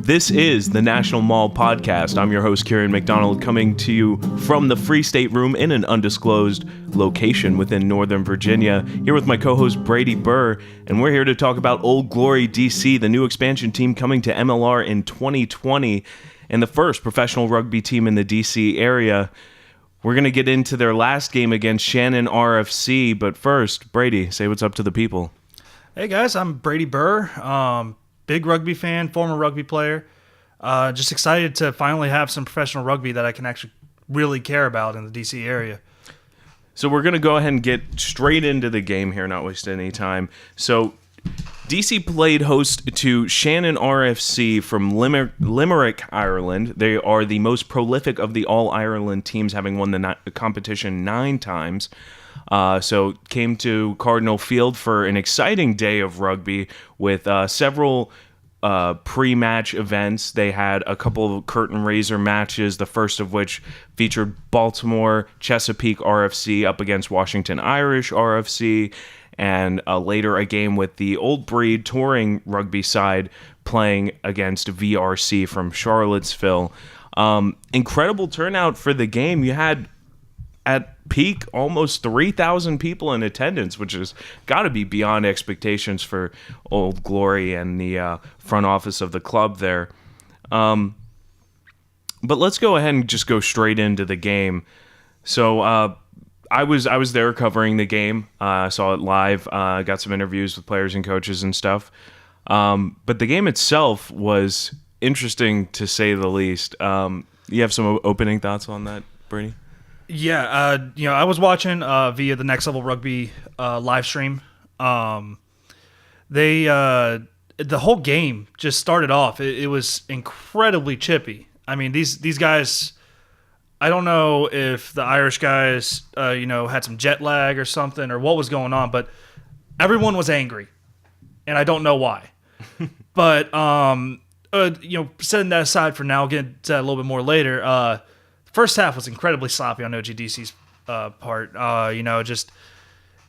This is the National Maul Podcast. I'm your host, Kieran McDonald, coming to you from the Free State Room in an undisclosed location within Northern Virginia, here with my co-host Brady Burr, and we're here to talk about Old Glory DC, the new expansion team coming to MLR in 2020, and the first professional rugby team in the DC area. We're going to get into their last game against Shannon RFC, but first, Brady, say what's up to the people. Hey guys, I'm Brady Burr. Big rugby fan, former rugby player. Just excited to finally have some professional rugby that I can actually really care about in the DC area. So we're going to go ahead and get straight into the game here, not waste any time. So DC played host to Shannon RFC from Limerick, Ireland. They are the most prolific of the All-Ireland teams, having won the competition 9 times. So came to Cardinal Field for an exciting day of rugby with several pre-match events. They had a couple of curtain raiser matches, the first of which featured Baltimore Chesapeake RFC up against Washington Irish RFC, and later a game with the Old Breed touring rugby side playing against VRC from Charlottesville. Incredible turnout for the game. You had at peak almost 3,000 people in attendance, which has got to be beyond expectations for Old Glory and the front office of the club there. But let's go ahead and just go straight into the game. So I was there covering the game. Saw it live. Got some interviews with players and coaches and stuff. But the game itself was interesting, to say the least. You have some opening thoughts on that, Brady? Yeah, I was watching via the Next Level Rugby live stream. The whole game just started off. It was incredibly chippy. I mean, these guys. I don't know if the Irish guys, had some jet lag or something, or what was going on, but everyone was angry, and I don't know why. But setting that aside for now, I'll get to that a little bit more later. First half was incredibly sloppy on OGDC's part. Just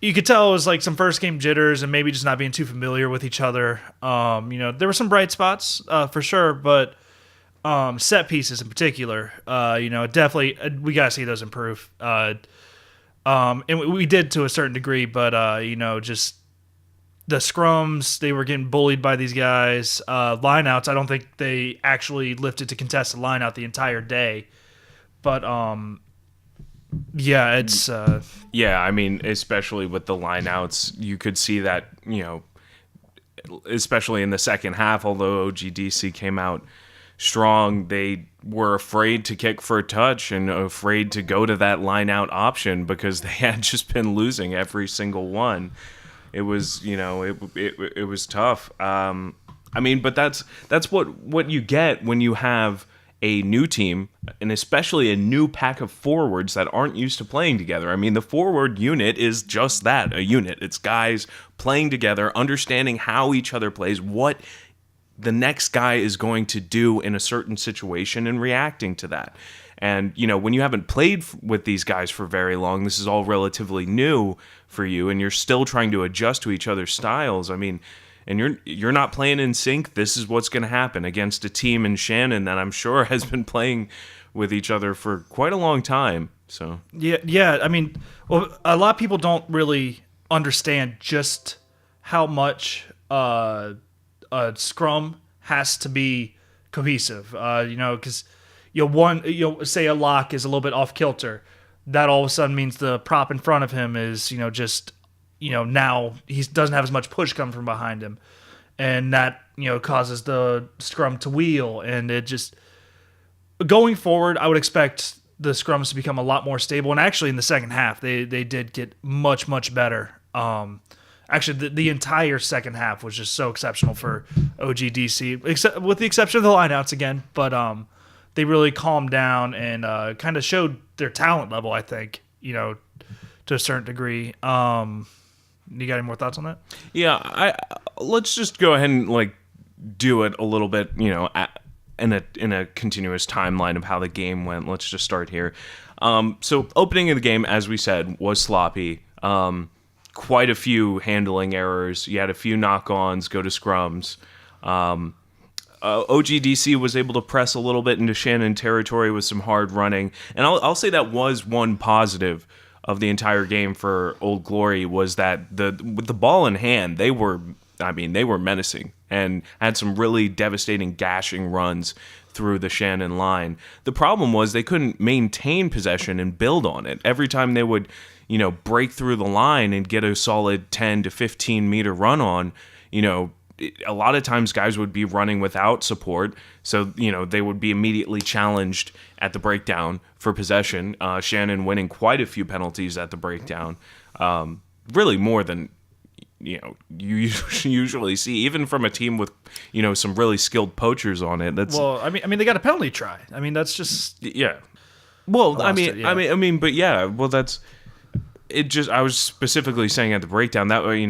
you could tell it was like some first game jitters and maybe just not being too familiar with each other. There were some bright spots for sure, but set pieces in particular, definitely we gotta see those improve. And we did to a certain degree, but just the scrums, they were getting bullied by these guys. Lineouts, I don't think they actually lifted to contest the lineout the entire day. But, it's... I mean, especially with the lineouts, you could see that, especially in the second half, although OGDC came out strong, they were afraid to kick for a touch and afraid to go to that lineout option because they had just been losing every single one. It was, it was tough. But that's what you get when you have a new team, and especially a new pack of forwards that aren't used to playing together. I mean, the forward unit is just that, a unit. It's guys playing together, understanding how each other plays, what the next guy is going to do in a certain situation, and reacting to that. And, when you haven't played with these guys for very long, this is all relatively new for you, and you're still trying to adjust to each other's styles. I mean, and you're not playing in sync, this is what's going to happen against a team in Shannon that I'm sure has been playing with each other for quite a long time. So yeah. I mean, well, a lot of people don't really understand just how much a scrum has to be cohesive. Because say a lock is a little bit off kilter, that all of a sudden means the prop in front of him is now he doesn't have as much push coming from behind him, and that causes the scrum to wheel. And it just, going forward, I would expect the scrums to become a lot more stable. And actually, in the second half, they did get much better. Actually, the entire second half was just so exceptional for OGDC, except with the exception of the lineouts again. But they really calmed down and kind of showed their talent level, I think, to a certain degree. You got any more thoughts on that? Yeah, let's just go ahead and do it a little bit, in a continuous timeline of how the game went. Let's just start here. So opening of the game, as we said, was sloppy. Quite a few handling errors. You had a few knock-ons, go to scrums. OGDC was able to press a little bit into Shannon territory with some hard running. And I'll say that was one positive of the entire game for Old Glory, was that with the ball in hand, they were menacing and had some really devastating gashing runs through the Shannon line. The problem was they couldn't maintain possession and build on it. Every time they would, break through the line and get a solid 10 to 15 meter run on, a lot of times guys would be running without support, so they would be immediately challenged at the breakdown for possession. Shannon winning quite a few penalties at the breakdown, really more than you usually see, even from a team with some really skilled poachers on it. They got a penalty try. I mean, that's just yeah. Well, but yeah. Well, that's it. Just I was specifically saying at the breakdown that way,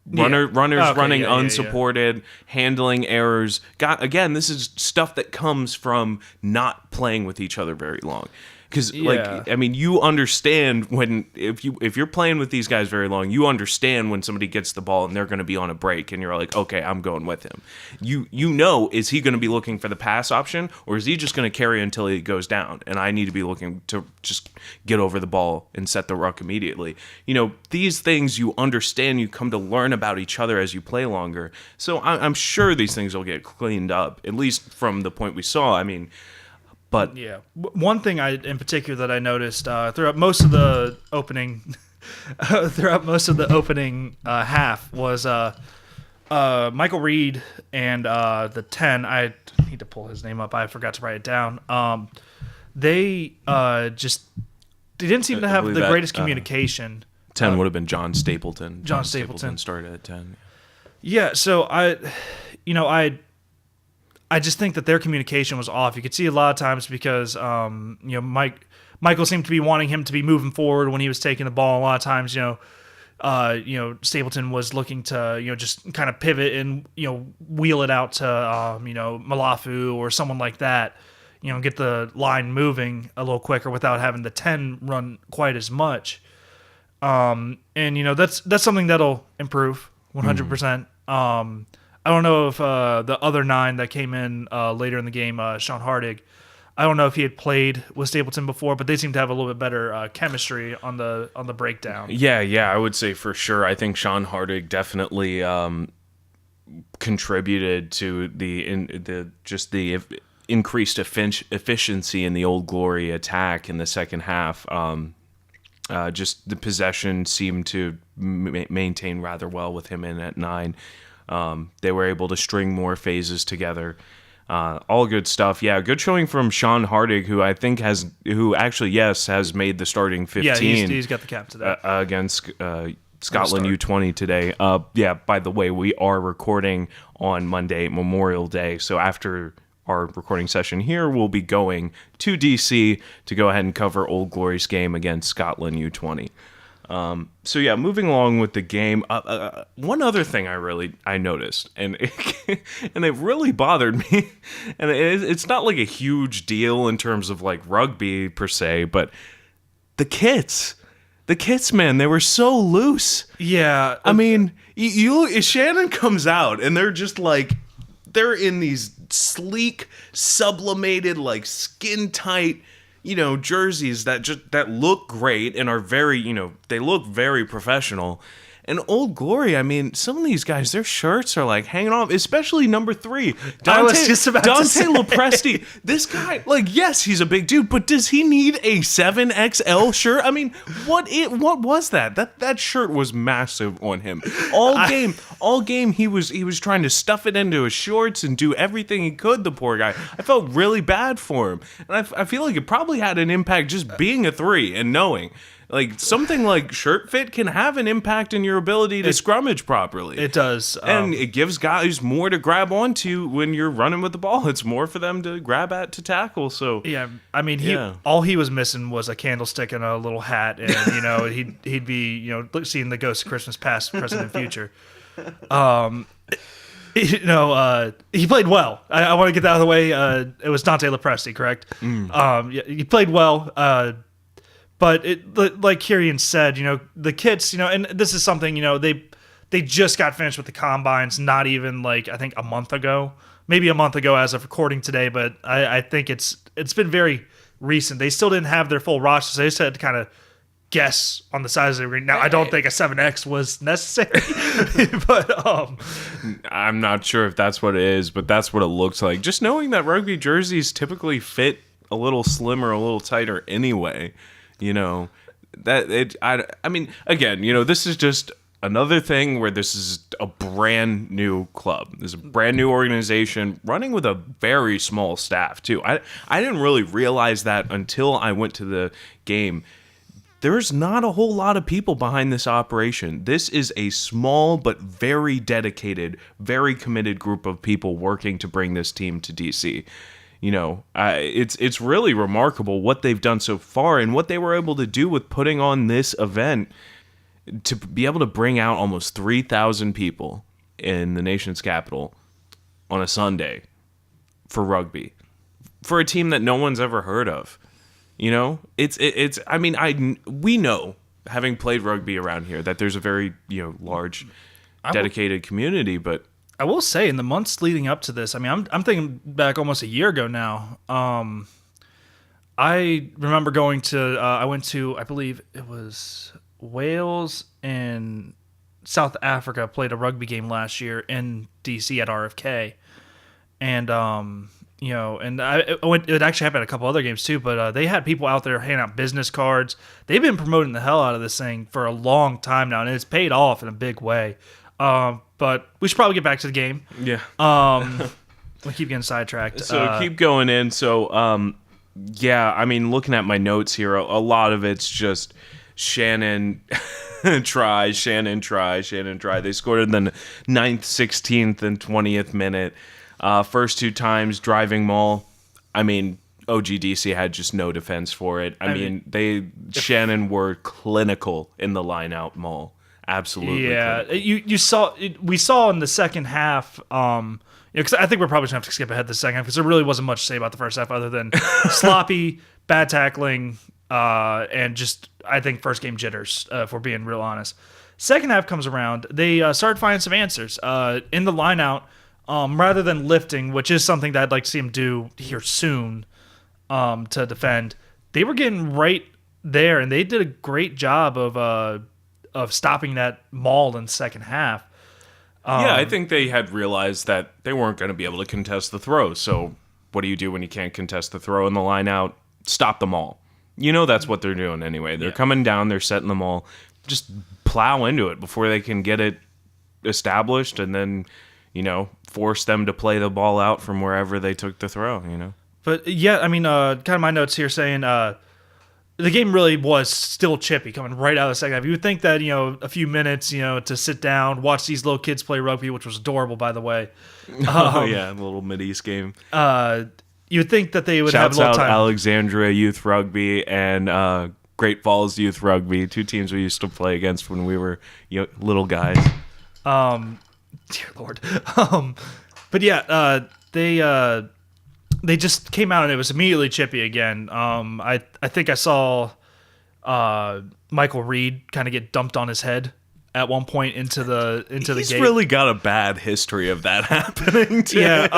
runners running unsupported, handling errors. This is stuff that comes from not playing with each other very long. Because you understand if you're playing with these guys very long, you understand when somebody gets the ball and they're going to be on a break, and you're like, okay, I'm going with him. Is he going to be looking for the pass option, or is he just going to carry until he goes down? And I need to be looking to just get over the ball and set the ruck immediately. These things you understand, you come to learn about each other as you play longer. So I'm sure these things will get cleaned up, at least from the point we saw. But yeah, one thing in particular that I noticed throughout most of the opening, half was Michael Reed and the 10. I need to pull his name up. I forgot to write it down. They didn't seem to have the greatest communication. 10 would have been John Stapleton. John Stapleton started at 10. Yeah, so I just think that their communication was off. You could see a lot of times because, Michael seemed to be wanting him to be moving forward when he was taking the ball. A lot of times, Stapleton was looking to, just kind of pivot and, wheel it out to, Malafu or someone like that, get the line moving a little quicker without having the 10 run quite as much. That's something that'll improve 100%. I don't know if the other 9 that came in later in the game, Sean Hardig, I don't know if he had played with Stapleton before, but they seem to have a little bit better chemistry on the breakdown. Yeah, I would say for sure. I think Sean Hardig definitely contributed to the increased efficiency in the Old Glory attack in the second half. Just the possession seemed to maintain rather well with him in at 9. They were able to string more phases together. All good stuff. Yeah, good showing from Sean Hardig, who I think has made the starting 15. Yeah, he's got the cap today. Against Scotland U20 today. By the way, we are recording on Monday, Memorial Day. So after our recording session here, we'll be going to DC to go ahead and cover Old Glory's game against Scotland U20. Moving along with the game, one other thing I noticed, and it really bothered me, and it's not like a huge deal in terms of like rugby per se, but the kits, man, they were so loose. Yeah. Shannon comes out and they're just like, they're in these sleek, sublimated, like skin tight, jerseys that look great and are very, they look very professional. And Old Glory, some of these guys, their shirts are like hanging off, especially number 3. Dante Lopresti. This guy, yes, he's a big dude, but does he need a 7XL shirt? What was that? That shirt was massive on him. All game he was trying to stuff it into his shorts and do everything he could, the poor guy. I felt really bad for him. And I feel like it probably had an impact just being a 3 and knowing. Like, something like shirt fit can have an impact in your ability to scrummage properly. It does. And it gives guys more to grab onto when you're running with the ball. It's more for them to grab at to tackle. So yeah, all he was missing was a candlestick and a little hat, and he'd be seeing the ghost of Christmas past, present, and future. he played well. I want to get that out of the way. It was Dante LaPresti, correct? Yeah, he played well. But like Kieran said, the kids, and this is something, they just got finished with the combines, not even like I think a month ago, maybe a month ago as of recording today. But I think it's been very recent. They still didn't have their full roster, so they just had to kind of guess on the size of the ring. Now, I don't think a 7X was necessary, but I'm not sure if that's what it is, but that's what it looks like. Just knowing that rugby jerseys typically fit a little slimmer, a little tighter anyway, I mean, again, this is just another thing where this is a brand new club. This is a brand new organization running with a very small staff too. I didn't really realize that until I went to the game. There's not a whole lot of people behind this operation. This is a small but very dedicated, very committed group of people working to bring this team to DC. It's really remarkable what they've done so far and what they were able to do with putting on this event to be able to bring out almost 3,000 people in the nation's capital on a Sunday for rugby for a team that no one's ever heard of. It's I mean, we know, having played rugby around here, that there's a very, large dedicated community, but I will say in the months leading up to this, I mean, I'm thinking back almost a year ago now. I remember going to, I went to, I believe it was Wales and South Africa, played a rugby game last year in DC at RFK. And, and I went, it actually happened at a couple other games too, but they had people out there handing out business cards. They've been promoting the hell out of this thing for a long time now, and it's paid off in a big way. But we should probably get back to the game. Yeah. We keep getting sidetracked. So keep going in. So, yeah, I mean, looking at my notes here, a lot of it's just Shannon try. They scored in the 9th, 16th, and 20th minute. First two times driving Maul. I mean, OGDC had just no defense for it. I mean, Shannon were clinical in the line out Maul. Absolutely. Yeah, you saw we saw in the second half. Because I think we're probably gonna have to skip ahead the second half because there really wasn't much to say about the first half other than sloppy, bad tackling, and just I think first game jitters. If we're being real honest, second half comes around, they started finding some answers in the line out. Rather than lifting, which is something that I'd like to see him do here soon, to defend, they were getting right there, and they did a great job of stopping that Maul in the second half. I think they had realized that they weren't going to be able to contest the throw. So what do you do when you can't contest the throw in the line out? Stop the Maul. That's what they're doing anyway. They're coming down, they're setting the Maul. Just plow into it before they can get it established, and then force them to play the ball out from wherever they took the throw, But yeah, I mean, kind of my notes here saying the game really was still chippy coming right out of the second half. You would think that, a few minutes, to sit down, watch these little kids play rugby, which was adorable, by the way. A little mid-east game. You would think that they would have a little time. Alexandria Youth Rugby and Great Falls Youth Rugby, two teams we used to play against when we were little guys. Dear Lord. But yeah, they just came out and it was immediately chippy again. I think I saw Michael Reed kind of get dumped on his head at one point into the gate. He's really got a bad history of that happening too. Yeah.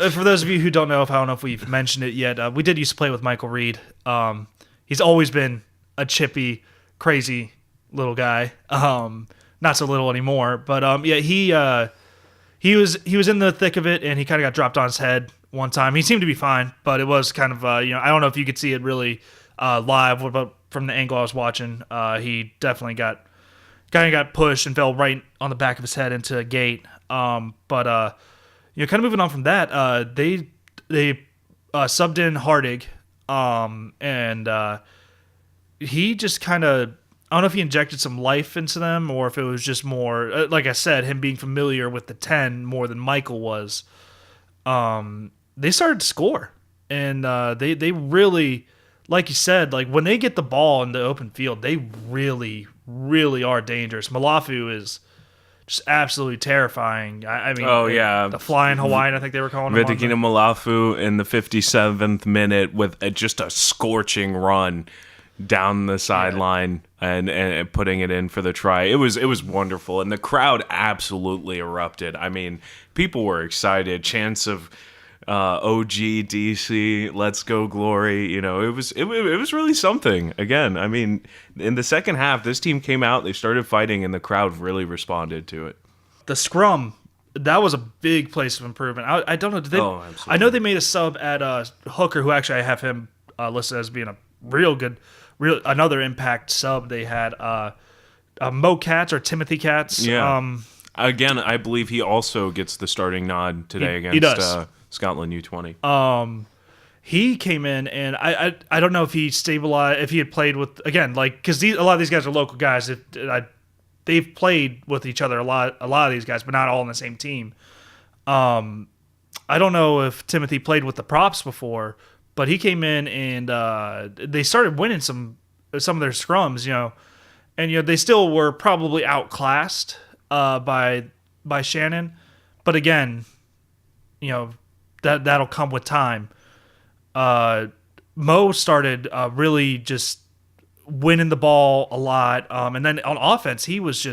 For those of you who don't know, I don't know if we've mentioned it yet, we did used to play with Michael Reed. He's always been a chippy, crazy little guy. Not so little anymore, but he was in the thick of it, and he kind of got dropped on his head one time. He seemed to be fine, but it was kind of I don't know if you could see it really live, but from the angle I was watching, he definitely got pushed and fell right on the back of his head into a gate. But kind of moving on from that, they subbed in Hardig, and he just kind of. I don't know if he injected some life into them or if it was just more, like I said, him being familiar with the 10 more than Michael was. They started to score. And they really, like you said, like when they get the ball in the open field, they really, really are dangerous. Malafu is just absolutely terrifying. I mean, Oh, yeah. the flying Hawaiian, I think they were calling him. Vitikina Malafu in the 57th minute with just a scorching run down the sideline and putting it in for the try. It was wonderful, and the crowd absolutely erupted. I mean, people were excited. Chants of OG DC, let's go glory. It was really something. Again, I mean, in the second half, this team came out, they started fighting, and the crowd really responded to it. The scrum, that was a big place of improvement. I don't know. Did they? Absolutely. I know they made a sub at Hooker, who actually I have him listed as being a another impact sub. They had Mo Katz or Timothy Katz. Yeah. Again, I believe he also gets the starting nod today He against does. Scotland U20. He came in, and I don't know if he stabilized, if he had played with, again, like, because a lot of these guys are local guys. They've played with each other a lot of these guys, but not all on the same team. I don't know if Timothy played with the props before, but he came in and they started winning some of their scrums, and they still were probably outclassed by Shannon, but again, that'll come with time. Mo started really just winning the ball a lot, and then on offense, he was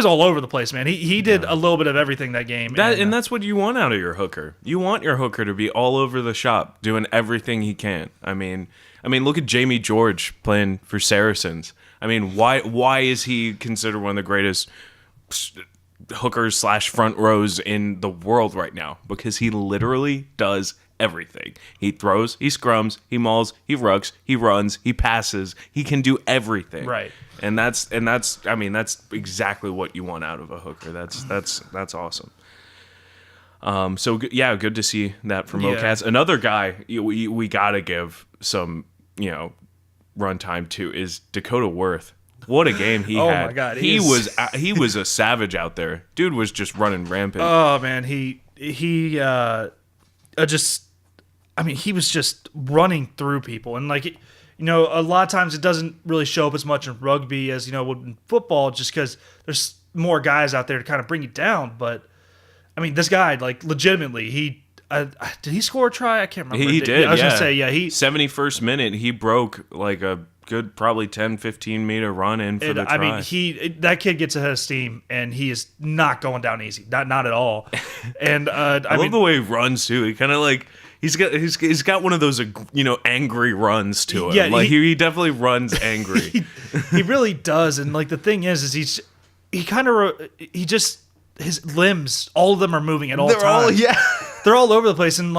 all over the place, man. He did a little bit of everything that game, And that's what you want out of your hooker. You want your hooker to be all over the shop, doing everything he can. I mean, look at Jamie George playing for Saracens. I mean, why is he considered one of the greatest hookers / front rows in the world right now? Because he literally does everything. He throws, he scrums, he mauls, he rucks, he runs, he passes. He can do everything. Right. And that's exactly what you want out of a hooker. That's awesome. So good to see that from Mocats. Another guy we gotta give some run time to is Dakota Worth. What a game he had! Oh my God, he was a savage out there. Dude was just running rampant. Oh man, he was just running through people, and a lot of times it doesn't really show up as much in rugby as would in football, just because there's more guys out there to kind of bring you down. But I mean, this guy, legitimately, did he score a try? I can't remember. He did. I was gonna say, he 71st minute, he broke like a good probably 10-15 meter run in for the try. I mean, that kid gets ahead of steam, and he is not going down easy, not at all. And I love the way he runs too. He kind of he's got one of those angry runs to him. Yeah, he definitely runs angry. He really does. And the thing is his limbs, all of them are moving at all times. They're all over the place, and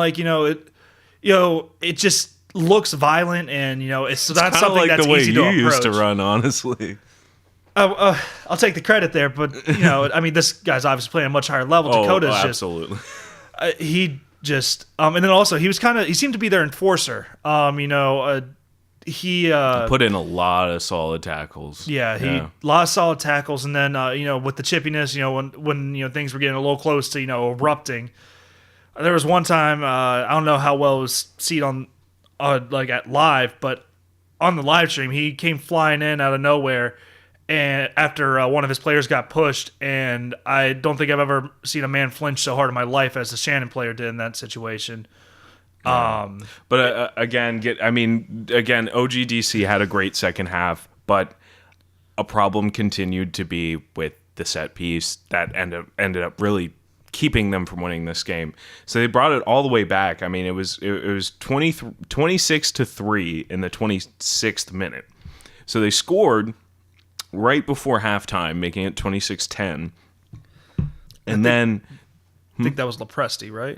it just looks violent, and it's not something that's easy to approach. You used to run, honestly. I'll take the credit there, but I mean, this guy's obviously playing a much higher level. Dakota's absolutely. He just and then also he seemed to be their enforcer. He put in a lot of solid tackles. A lot of solid tackles, and then with the chippiness, when things were getting a little close to erupting. There was one time I don't know how well it was seen on at live, but on the live stream he came flying in out of nowhere, and after one of his players got pushed, and I don't think I've ever seen a man flinch so hard in my life as the Shannon player did in that situation. But again, OGDC had a great second half, but a problem continued to be with the set piece that ended up really keeping them from winning this game. So they brought it all the way back. I mean, it was 26-3 in the 26th minute. So they scored right before halftime, making it 26-10. And I think that was Lepresti, right?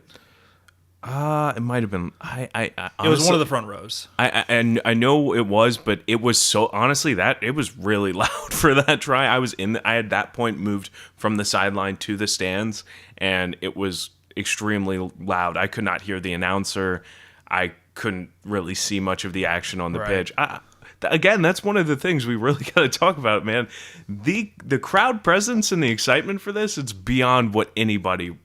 It might have been. It was one of the front rows. I know it was, but it was so honestly that it was really loud for that try. I had that point moved from the sideline to the stands, and it was extremely loud. I could not hear the announcer. I couldn't really see much of the action on the pitch. Again, that's one of the things we really got to talk about, man. The crowd presence and the excitement for this, it's beyond what anybody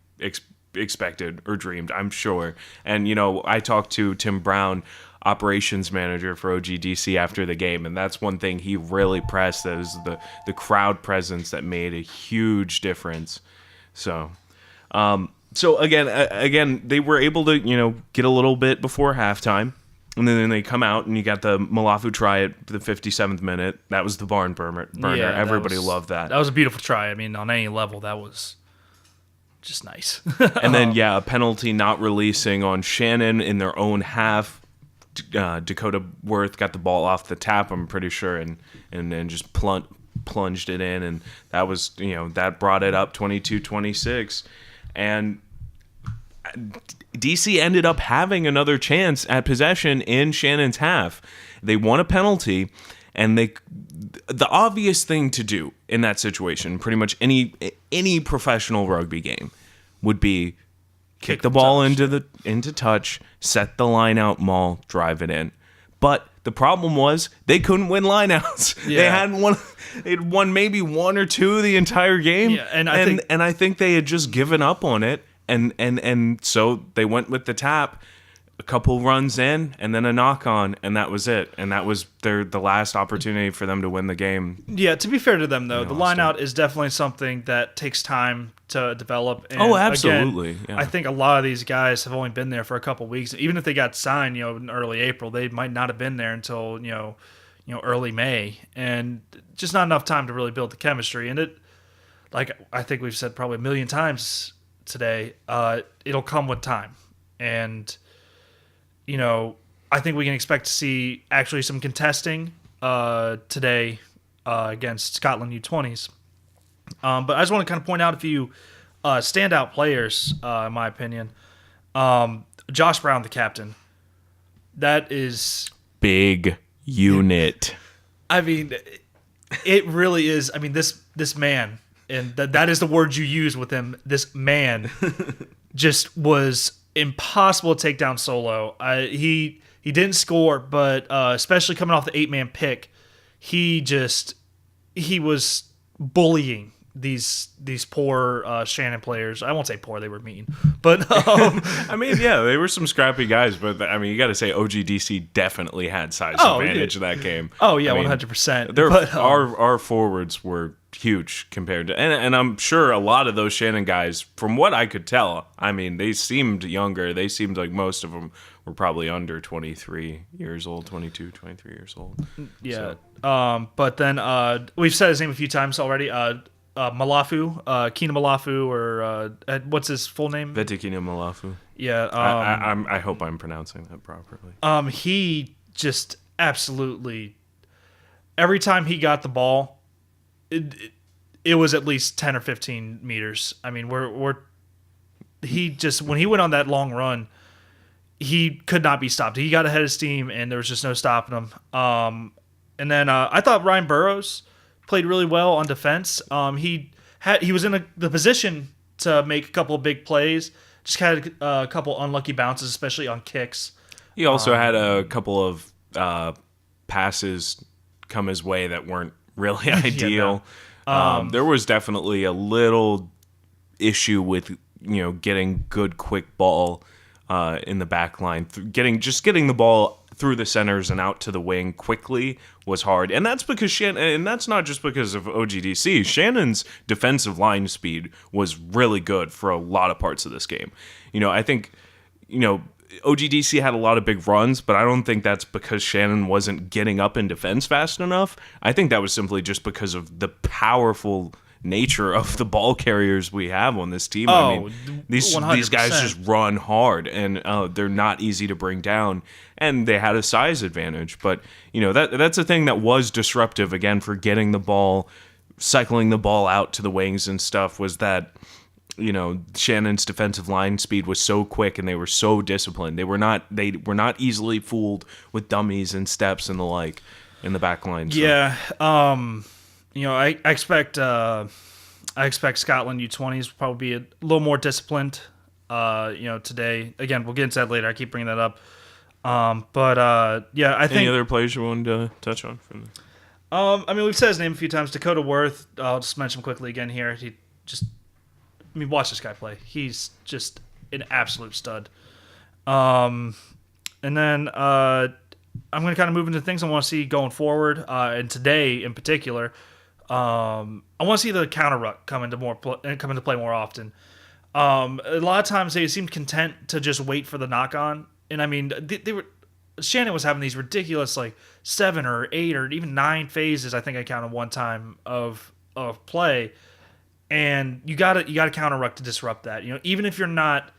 expected or dreamed, I'm sure. And I talked to Tim Brown operations manager for OGDC after the game, and that's one thing he really pressed. That was the crowd presence that made a huge difference. So, again, they were able to get a little bit before halftime. And then they come out, and you got the Malafu try at the 57th minute. That was the barn burner. Yeah, Everybody loved that. That was a beautiful try. I mean, on any level, that was just nice. And then, a penalty not releasing on Shannon in their own half. Dakota Worth got the ball off the tap, I'm pretty sure, and then just plunged it in. And that was, that brought it up 22-26. And DC ended up having another chance at possession in Shannon's half. They won a penalty, and the obvious thing to do in that situation, pretty much any professional rugby game, would be kick the ball into touch, set the line out, Maul, drive it in. But the problem was they couldn't win lineouts. Yeah. They'd won maybe one or two the entire game, and I think they had just given up on it. And so they went with the tap, a couple runs in, and then a knock on, and that was it. And that was the last opportunity for them to win the game. Yeah, to be fair to them, though, the line out is definitely something that takes time to develop. And absolutely. Again, I think a lot of these guys have only been there for a couple weeks. Even if they got signed, in early April, they might not have been there until early May, and just not enough time to really build the chemistry. And it, like I think we've said probably a million times today, it'll come with time. And I think we can expect to see actually some contesting today against Scotland U20s. But I just want to kind of point out a few standout players, in my opinion. Josh Brown, the captain. That is big unit. I mean, it really is. I mean, this man, and that is the word you use with him. This man just was impossible to take down solo. He didn't score, but especially coming off the 8-man pick, he was bullying these poor Shannon players. I won't say poor; they were mean, but I mean, they were some scrappy guys. But I mean, you got to say OGDC definitely had size advantage in that game. Oh yeah, 100%. Our forwards were huge compared to, and I'm sure a lot of those Shannon guys, from what I could tell, I mean, they seemed younger. They seemed like most of them were probably under 23 years old, 22, 23 years old. Yeah. So. But then we've said his name a few times already. Malafu, Kina Malafu, or what's his full name? Vetikina Malafu. Yeah. I hope I'm pronouncing that properly. He just absolutely, every time he got the ball, it was at least 10 or 15 meters. I mean, when he went on that long run, he could not be stopped. He got ahead of steam, and there was just no stopping him. And then I thought Ryan Burrows played really well on defense. He was in the position to make a couple of big plays. Just had a couple unlucky bounces, especially on kicks. He also had a couple of passes come his way that weren't really ideal. There was definitely a little issue with getting good quick ball in the back line. Getting the ball through the centers and out to the wing quickly was hard. And that's because Shannon, and that's not just because of OGDC. Shannon's defensive line speed was really good for a lot of parts of this game. I think, OGDC had a lot of big runs, but I don't think that's because Shannon wasn't getting up in defense fast enough. I think that was simply just because of the powerful nature of the ball carriers we have on this team. I mean, these guys just run hard, and they're not easy to bring down, and they had a size advantage. But that's a thing that was disruptive again for getting the ball, cycling the ball out to the wings and stuff, was that Shannon's defensive line speed was so quick, and they were so disciplined. They were not easily fooled with dummies and steps and the like in the back line. So. Yeah. I expect Scotland U20s will probably be a little more disciplined. Today. Again, we'll get into that later. I keep bringing that up. I think. Any other players you wanted to touch on from this? We've said his name a few times. Dakota Worth. I'll just mention him quickly again here. Watch this guy play. He's just an absolute stud. And then I'm going to kind of move into things I want to see going forward. And today, in particular, I want to see the counter ruck come into play more often. A lot of times they seemed content to just wait for the knock on, and I mean they were. Shannon was having these ridiculous 7 or 8 or even 9 phases. I think I counted one time of play, and you got to counter ruck to disrupt that. Even if you're not,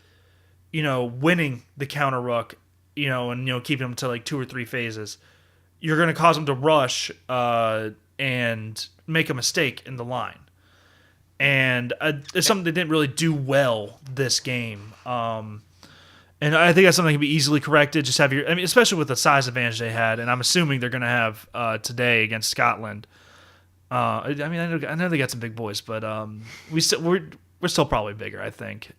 winning the counter ruck, and keeping them to 2 or 3 phases, you're going to cause them to rush and make a mistake in the line. And it's something they didn't really do well this game. And I think that's something that can be easily corrected. Just have especially with the size advantage they had, and I'm assuming they're going to have today against Scotland. I know they got some big boys, but we're still probably bigger, I think.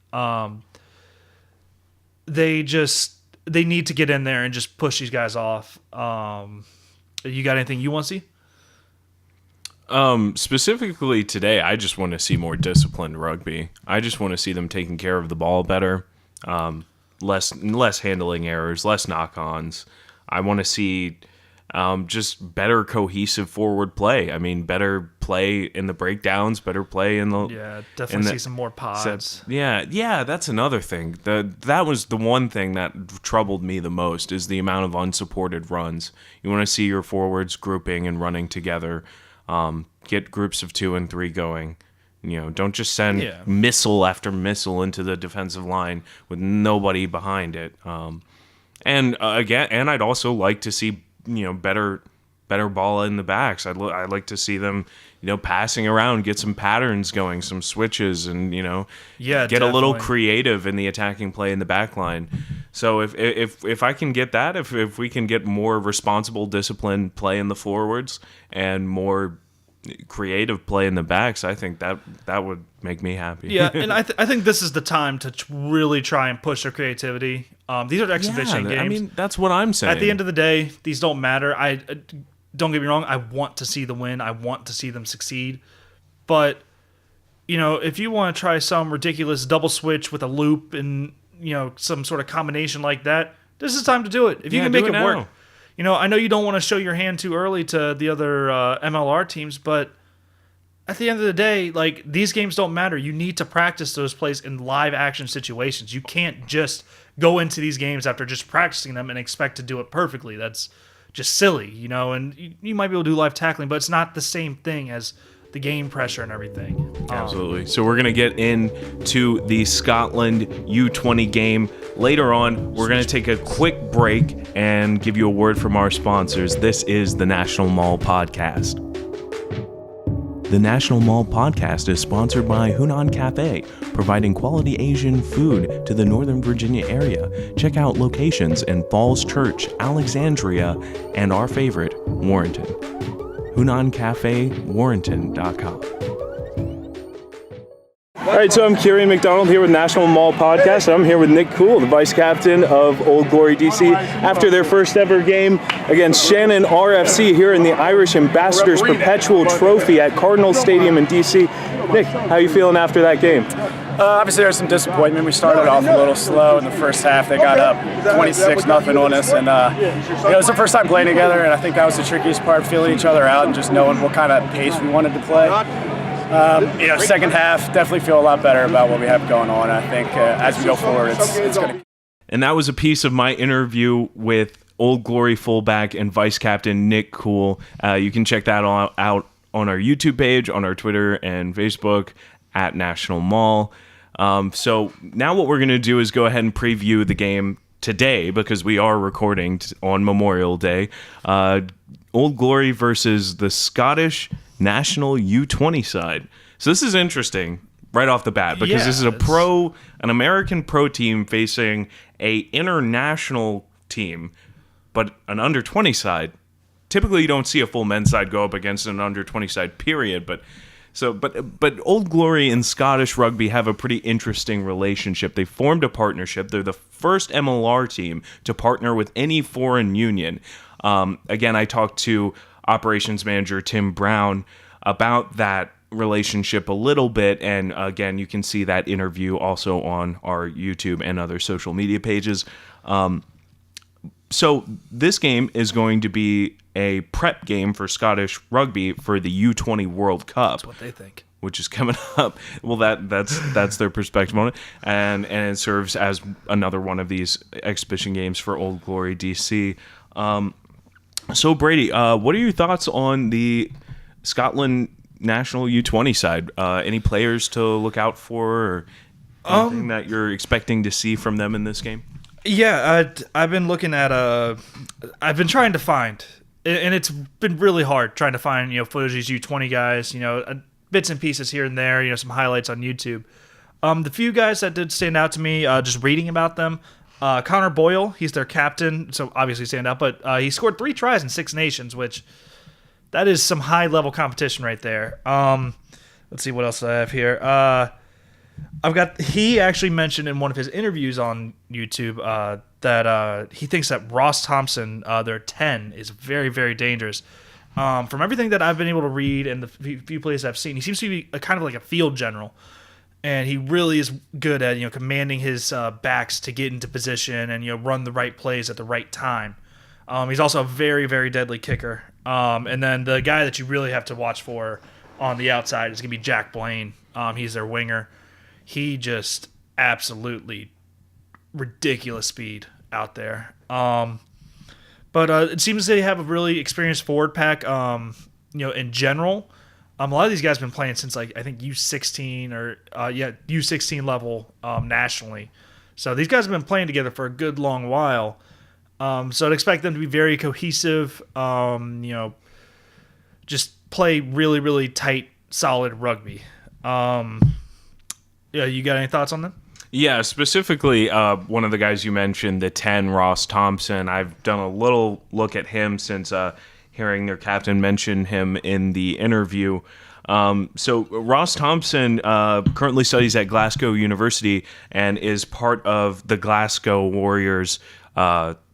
They need to get in there and just push these guys off. You got anything you want to see? Specifically today, I just want to see more disciplined rugby. I just want to see them taking care of the ball better, less handling errors, less knock-ons. I want to see just better cohesive forward play. I mean, better play in the breakdowns, better play in the definitely see some more pods. Yeah, that's another thing. That was the one thing that troubled me the most is the amount of unsupported runs. You want to see your forwards grouping and running together. Get groups of 2 and 3 going. Don't just send missile after missile into the defensive line with nobody behind it. And I'd also like to see better ball in the backs. I'd like to see them passing around, get some patterns going, some switches, and get a little creative in the attacking play in the back line. So if I can get that, if we can get more responsible, disciplined play in the forwards and more creative play in the backs, I think that would make me happy. Yeah, and I think this is the time to really try and push their creativity. These are exhibition games. I mean, that's what I'm saying. At the end of the day, these don't matter. Don't get me wrong. I want to see them win. I want to see them succeed. But if you want to try some ridiculous double switch with a loop and some sort of combination like that, this is time to do it. If you can make it work. I know you don't want to show your hand too early to the other MLR teams, but at the end of the day, these games don't matter. You need to practice those plays in live action situations. You can't just go into these games after just practicing them and expect to do it perfectly. That's just silly, and you might be able to do live tackling, but it's not the same thing as the game pressure and everything. Absolutely. So we're going to get into the Scotland U20 game. Later on, we're going to take a quick break and give you a word from our sponsors. This is the National Maul Podcast. The National Maul Podcast is sponsored by Hunan Cafe, providing quality Asian food to the Northern Virginia area. Check out locations in Falls Church, Alexandria, and our favorite, Warrenton. HunanCafeWarrenton.com. All right, so I'm Kieran McDonald here with National Maul Podcast. I'm here with Nick Cool, the vice captain of Old Glory DC, after their first ever game against Shannon RFC here in the Irish Ambassadors Perpetual Trophy at Cardinal Stadium in DC. Nick, how are you feeling after that game? Obviously, there's some disappointment. We started off a little slow in the first half. They got up 26-0 on us, and it was the first time playing together, and I think that was the trickiest part, feeling each other out and just knowing what kind of pace we wanted to play. Second half, definitely feel a lot better about what we have going on. I think as we go forward, it's going to. And that was a piece of my interview with Old Glory fullback and vice captain Nick Cool. You can check that out on our YouTube page, on our Twitter and Facebook at National Maul. So now what we're going to do is go ahead and preview the game today because we are recording on Memorial Day. Old Glory versus the Scottish National U20 side. So this is interesting right off the bat because this is an American pro team facing a international team, but an under 20 side. Typically, you don't see a full men's side go up against an under 20 side. Period. But Old Glory and Scottish rugby have a pretty interesting relationship. They formed a partnership. They're the first MLR team to partner with any foreign union. Again, I talked to operations manager Tim Brown about that relationship a little bit, and again, you can see that interview also on our YouTube and other social media pages. So this game is going to be a prep game for Scottish rugby for the U20 World Cup. That's what they think. Which is coming up. Well, that's their perspective on it, and it serves as another one of these exhibition games for Old Glory DC. So Brady, what are your thoughts on the Scotland national U20 side? Any players to look out for, or anything that you're expecting to see from them in this game? Yeah, I've been looking at I've been trying to find, and it's been really hard trying to find footage of these U20 guys. Bits and pieces here and there. Some highlights on YouTube. The few guys that did stand out to me, just reading about them. Connor Boyle, he's their captain, so obviously stand out. But he scored 3 tries in 6 nations, which that is some high level competition right there. Let's see what else I have here. He actually mentioned in one of his interviews on YouTube that he thinks that Ross Thompson, their 10, is very, very dangerous. From everything that I've been able to read and the few plays I've seen, he seems to be kind of like a field general, and he really is good at commanding his backs to get into position and run the right plays at the right time. He's also a very, very deadly kicker. And then the guy that you really have to watch for on the outside is going to be Jack Blaine. He's their winger. He just absolutely ridiculous speed out there. But it seems they have a really experienced forward pack, in general. A lot of these guys have been playing since, I think, U16 or, U16 level nationally. So these guys have been playing together for a good long while. So I'd expect them to be very cohesive, just play really, really tight, solid rugby. You got any thoughts on them? Yeah, specifically one of the guys you mentioned, the 10, Ross Thompson. I've done a little look at him since hearing their captain mention him in the interview. So Ross Thompson currently studies at Glasgow University and is part of the Glasgow Warriors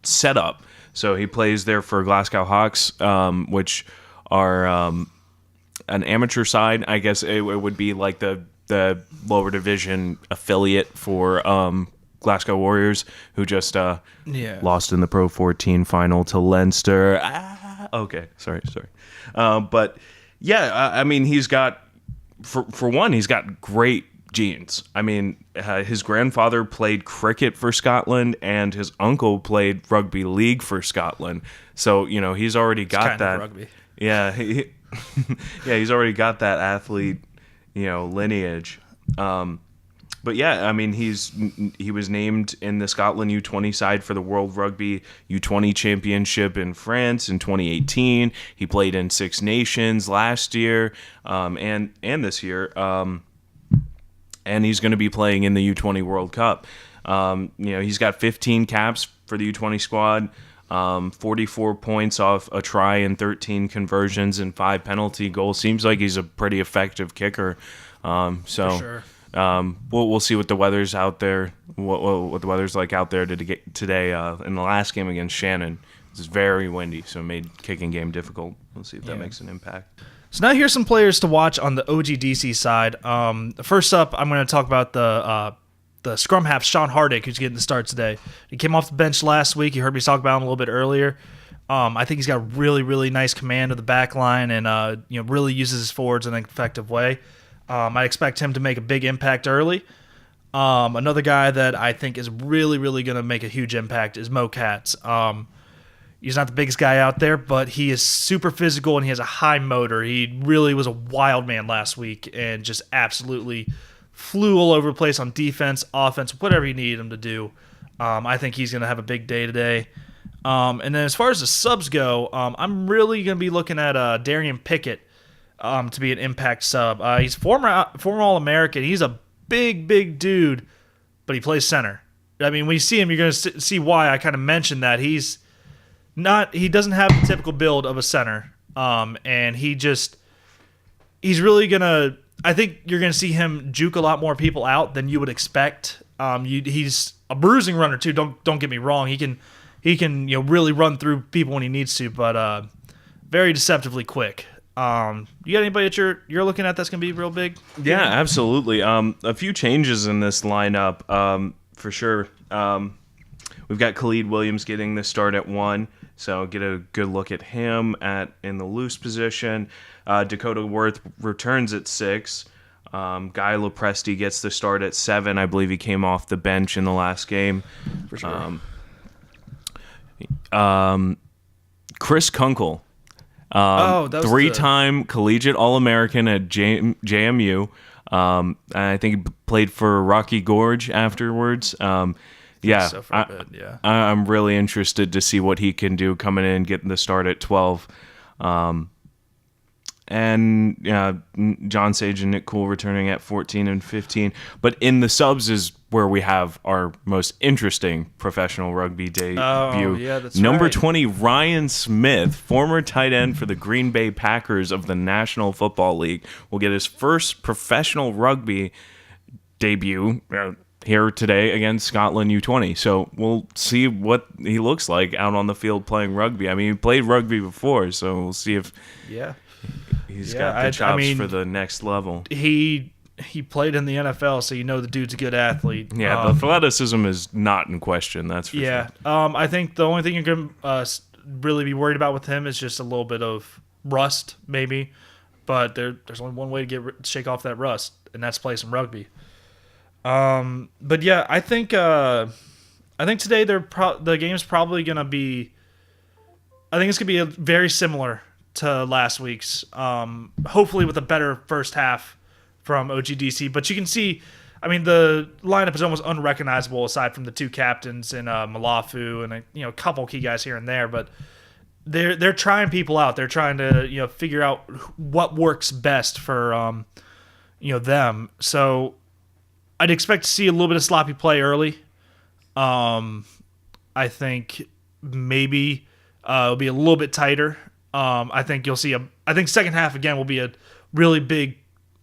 setup. So he plays there for Glasgow Hawks, which are an amateur side. I guess it would be like the lower division affiliate for Glasgow Warriors, who just lost in the Pro 14 final to Leinster. Okay, sorry. But yeah, I mean, he's got, for one, he's got great genes. I mean, his grandfather played cricket for Scotland, and his uncle played rugby league for Scotland. So he's already got that. Rugby. Yeah, he's already got that athlete lineage. But yeah, I mean, he was named in the Scotland U20 side for the World Rugby U20 Championship in France in 2018. He played in 6 nations last year, and this year. And he's going to be playing in the U20 World Cup. He's got 15 caps for the U20 squad. 44 points off a try and 13 conversions and 5 penalty goals. Seems like he's a pretty effective kicker. For sure. We'll see what the weather's out there. What the weather's like out there today. In the last game against Shannon, it was very windy, so it made kicking game difficult. We'll see if that makes an impact. So now here's some players to watch on the OGDC side. First up, I'm going to talk about the scrum half, Sean Hardick, who's getting the start today. He came off the bench last week. You heard me talk about him a little bit earlier. I think he's got really, really nice command of the back line and really uses his forwards in an effective way. I expect him to make a big impact early. Another guy that I think is really, really going to make a huge impact is Mo Katz. He's not the biggest guy out there, but he is super physical and he has a high motor. He really was a wild man last week and just absolutely flew all over the place on defense, offense, whatever you need him to do. I think he's going to have a big day today. And then as far as the subs go, I'm really going to be looking at Darian Pickett to be an impact sub. He's former All-American. He's a big, big dude, but he plays center. I mean, when you see him, you're going to see why I kind of mentioned that. He doesn't have the typical build of a center, and he's really going to, I think you're going to see him juke a lot more people out than you would expect. He's a bruising runner too. Don't get me wrong. He can really run through people when he needs to, but very deceptively quick. You got anybody that you're looking at that's going to be real big? Yeah, absolutely. A few changes in this lineup, for sure. We've got Khalid Williams getting the start at 1, so get a good look at him in the loose position. Dakota Worth returns at 6. Guy Lopresti gets the start at 7. I believe he came off the bench in the last game. For sure. Chris Kunkel, that was 3-time collegiate All-American at JMU. I think he played for Rocky Gorge afterwards. Yeah, so for a bit, yeah. I'm really interested to see what he can do coming in, getting the start at 12. And John Sage and Nick Cool returning at 14 and 15. But in the subs is where we have our most interesting professional rugby debut. Oh, yeah, that's Number right. 20, Ryan Smith, former tight end for the Green Bay Packers of the National Football League, will get his first professional rugby debut here today against Scotland U20. So we'll see what he looks like out on the field playing rugby. I mean, he played rugby before, so we'll see if he's got the chops for the next level. He played in the NFL, so you know the dude's a good athlete. Yeah, the athleticism is not in question, that's for sure. I think the only thing you can really be worried about with him is just a little bit of rust, maybe. But there's only one way to shake off that rust, and that's play some rugby. But yeah, I think today the game's probably gonna be. I think it's gonna be very similar to last week's. Hopefully with a better first half from OGDC, but you can see. I mean, the lineup is almost unrecognizable aside from the 2 captains and Malafu and a couple key guys here and there. But they're trying people out. They're trying to figure out what works best for them. So I'd expect to see a little bit of sloppy play early. I think maybe it'll be a little bit tighter. I think you'll see I think second half again will be a really big,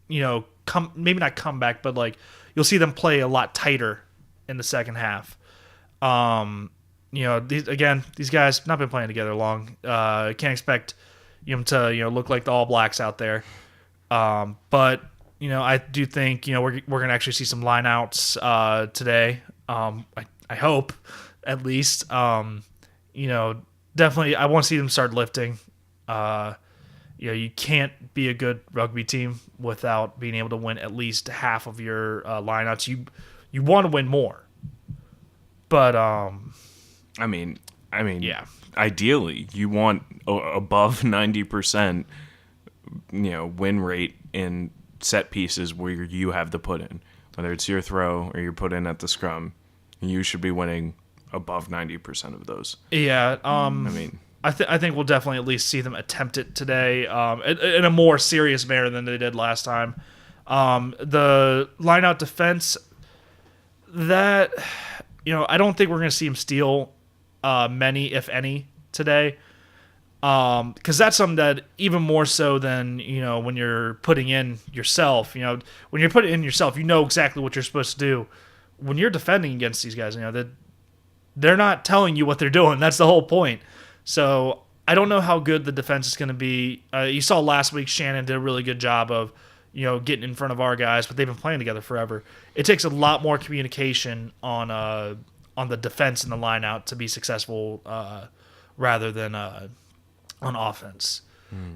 maybe not comeback, but like you'll see them play a lot tighter in the second half. These guys not been playing together long. Can't expect them to look like the All Blacks out there. But I do think we're gonna actually see some lineouts today. I hope at least. Definitely I want to see them start lifting. You can't be a good rugby team without being able to win at least half of your lineouts. You want to win more, but I mean, yeah. Ideally, you want above 90%, win rate in set pieces where you have to put in, whether it's your throw or you're put in at the scrum. You should be winning above 90% of those. Yeah. I think we'll definitely at least see them attempt it today in a more serious manner than they did last time. The line-out defense, that I don't think we're going to see them steal many, if any, today. Because that's something that even more so than when you're putting in yourself. When you're putting in yourself, you know exactly what you're supposed to do. When you're defending against these guys, they're not telling you what they're doing. That's the whole point. So I don't know how good the defense is going to be. You saw last week Shannon did a really good job of, getting in front of our guys, but they've been playing together forever. It takes a lot more communication on the defense and the line out to be successful rather than on offense.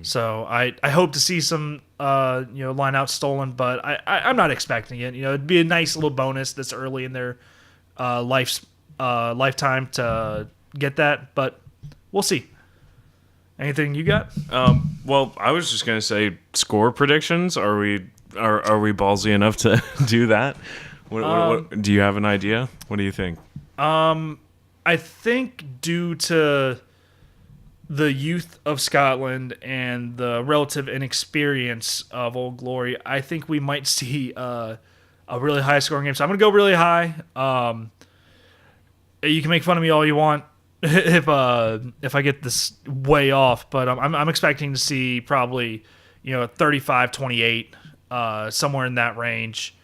So I hope to see some line out stolen, but I'm not expecting it. It'd be a nice little bonus this early in their lifetime to get that, but we'll see. Anything you got? Well, I was just gonna say score predictions. Are we ballsy enough to do that? What, do you have an idea? What do you think? I think due to the youth of Scotland and the relative inexperience of Old Glory, I think we might see a really high scoring game. So I'm gonna go really high. You can make fun of me all you want if I get this way off, but I'm expecting to see probably 35-28, somewhere in that range.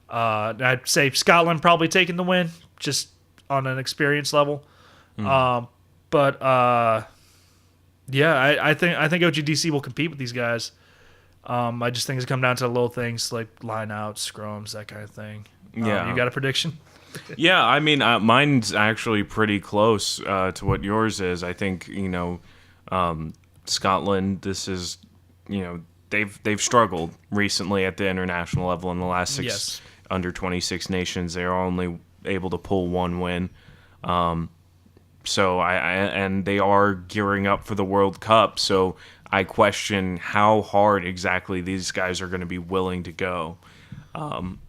I'd say Scotland probably taking the win just on an experience level. But yeah, I think OGDC will compete with these guys. I just think it's come down to little things like line outs, scrums, that kind of thing. Yeah. You got a prediction? Yeah, I mean, mine's actually pretty close to what yours is. I think Scotland. This is they've struggled recently at the international level in the last six Yes. under 26 nations. They are only able to pull one win. So and they are gearing up for the World Cup. So I question how hard exactly these guys are going to be willing to go,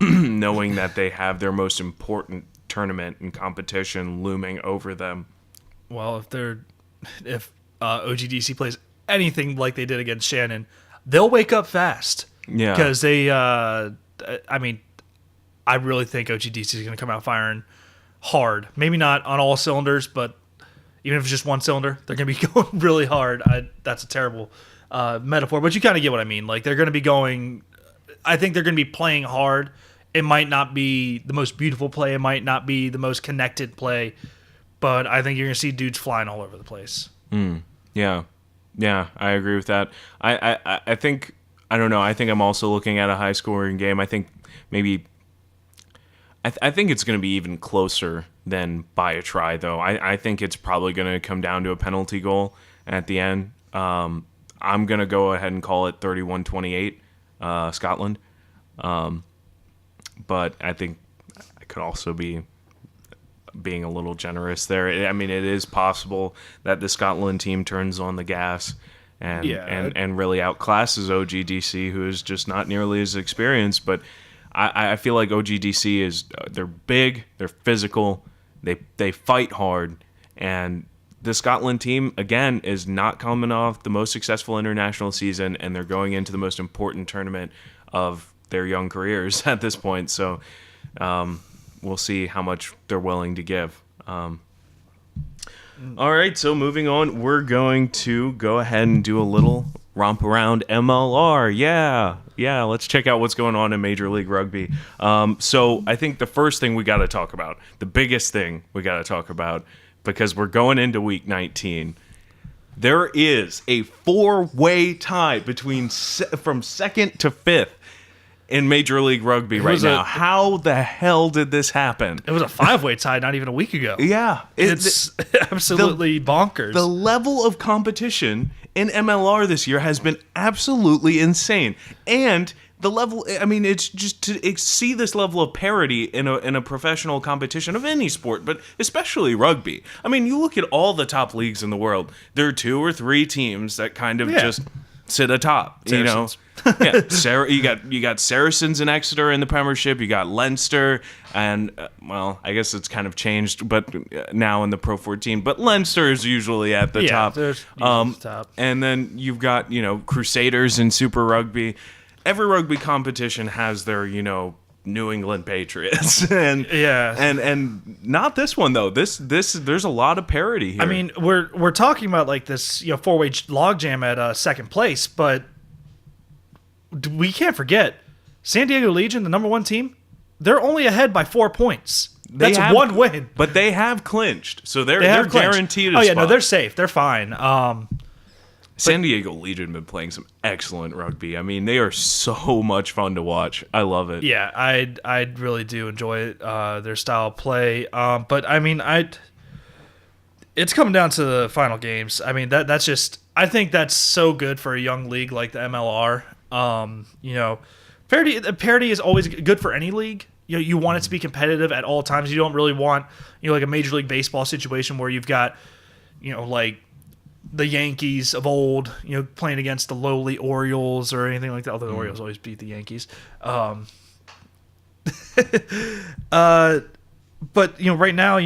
knowing that they have their most important tournament and competition looming over them. Well, if OGDC plays anything like they did against Shannon, they'll wake up fast. Yeah, Because they, I mean, I really think OGDC is going to come out firing hard. Maybe not on all cylinders, but even if it's just one cylinder, they're going to be going really hard. That's a terrible metaphor, but you kind of get what I mean. Like, they're going to be going, I think they're going to be playing hard. It might not be the most beautiful play. It might not be the most connected play, but I think you're going to see dudes flying all over the place. Yeah, I agree with that. I think, I don't know. I think I'm also looking at a high scoring game. I think maybe. I think it's going to be even closer than by a try, though. I think it's probably going to come down to a penalty goal at the end. I'm going to go ahead and call it 31-28, Scotland. But I think I could also be being a little generous there. I mean, it is possible that the Scotland team turns on the gas and really outclasses OGDC, who is just not nearly as experienced. But I feel like OGDC is they're big, they're physical, they fight hard, and the Scotland team again is not coming off the most successful international season, and they're going into the most important tournament of their young careers at this point. So we'll see how much they're willing to give. All right, so moving on, we're going to go ahead and do a little romp around MLR. Yeah, let's check out what's going on in Major League Rugby. So I think the first thing we got to talk about, the biggest thing we got to talk about, because we're going into Week 19, there is a 4-way tie between from second to fifth in Major League Rugby right now. How the hell did this happen? It was a 5-way tie not even a week ago. Yeah. It's absolutely bonkers. The level of competition in MLR this year has been absolutely insane. And the level, I mean, it's just to see this level of parity in a professional competition of any sport, but especially rugby. I mean, you look at all the top leagues in the world, there are 2 or 3 teams that kind of just sit atop, Saracens. You got Saracens and Exeter in the Premiership. You got Leinster, and well, I guess it's kind of changed, but now in the Pro 14. But Leinster is usually at the top. There's usually the top. And then you've got Crusaders in Super Rugby. Every rugby competition has their New England Patriots, and not this one though. This there's a lot of parity here. I mean, we're talking about like this 4-way logjam at second place, but we can't forget San Diego Legion, the number 1 team. They're only ahead by 4 points. That's 1 win, but they have clinched, so they're clinched. guaranteed. Oh yeah, no, spot. they're safe. They're fine. San Diego Legion have been playing some excellent rugby. I mean, they are so much fun to watch. I love it. Yeah, I really do enjoy their style of play. But I mean, it's coming down to the final games. I mean, that's just, I think that's so good for a young league like the MLR. Parity is always good for any league. You want it to be competitive at all times. You don't really want like a Major League Baseball situation where you've got like the Yankees of old, playing against the lowly Orioles or anything like that. Although the Orioles always beat the Yankees. But right now,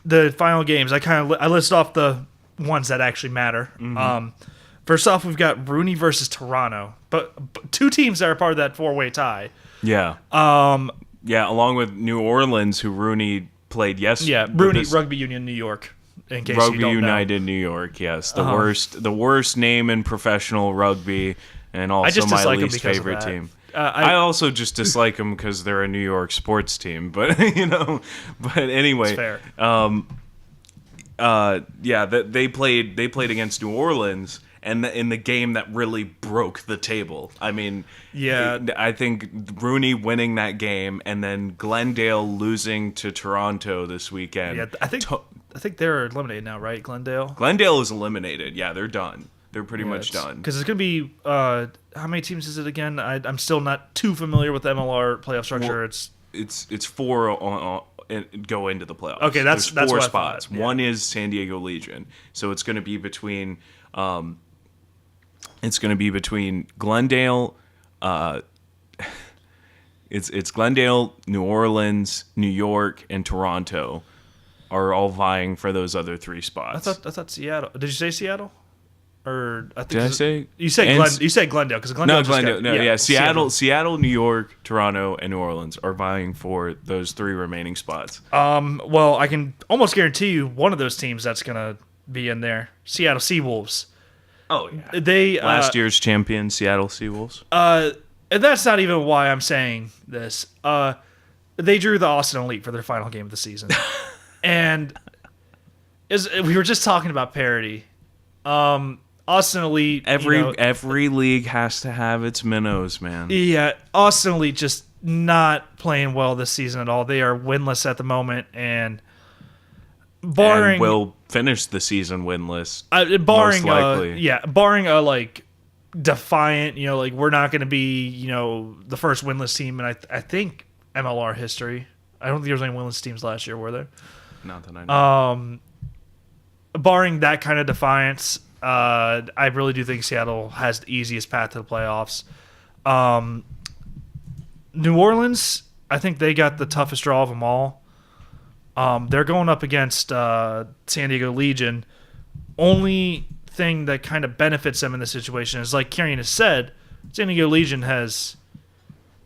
the final games, I list off the ones that actually matter. Mm-hmm. First off, we've got Rooney versus Toronto, but 2 teams that are part of that 4-way tie. Yeah. Along with New Orleans, who Rooney played yesterday. Yeah, Rooney, Rugby Union New York. In case Rugby you don't United know. New York, yes, the worst name in professional rugby, and also my least favorite team. I also just dislike them because they're a New York sports team, but But anyway, it's fair. they played against New Orleans, and in the game that really broke the table. I mean, Yeah. I think Rooney winning that game and then Glendale losing to Toronto this weekend. Yeah, I think they're eliminated now, right? Glendale is eliminated. Yeah, they're done. They're pretty much done. Because it's going to be, how many teams is it again? I'm still not too familiar with the MLR playoff structure. Well, it's four go into the playoffs. Okay, that's four what I spots. thought, yeah. One One is San Diego Legion, so it's going to be between Glendale. It's Glendale, New Orleans, New York, and Toronto are all vying for those other three spots. I thought Seattle. Did you say Seattle? Or I think Did I say? you said Glendale because Glendale. Seattle, New York, Toronto, and New Orleans are vying for those three remaining spots. Well, I can almost guarantee you one of those teams that's gonna be in there. Seattle Seawolves. Oh yeah, They last year's champion, Seattle Seawolves. And that's not even why I'm saying this. They drew the Austin Elite for their final game of the season, and we were just talking about parity. Austin Elite. Every league has to have its minnows, man. Yeah, Austin Elite just not playing well this season at all. They are winless at the moment, and barring will finish the season winless. Barring most likely. barring a like defiant, like we're not going to be the first winless team, and I think MLR history. I don't think there was any winless teams last year, were there? Not that I know. Barring that kind of defiance, I really do think Seattle has the easiest path to the playoffs. New Orleans, I think they got the toughest draw of them all. They're going up against San Diego Legion. Only thing that kind of benefits them in this situation is, like Kieran has said, San Diego Legion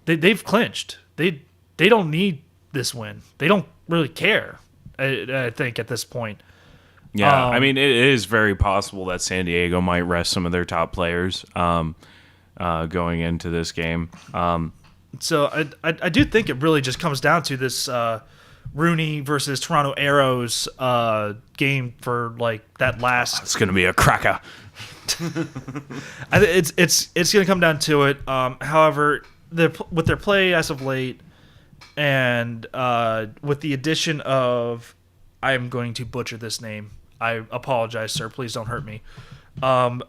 they've clinched. They don't need this win. They don't really care, I think, at this point. Yeah, I mean, it is very possible that San Diego might rest some of their top players going into this game. So I do think it really just comes down to this Rooney versus Toronto Arrows game for like that last. It's going to be a cracker. It's going to come down to it. However, with their play as of late, and with the addition of, I'm going to butcher this name. I apologize, sir. Please don't hurt me. Basserode,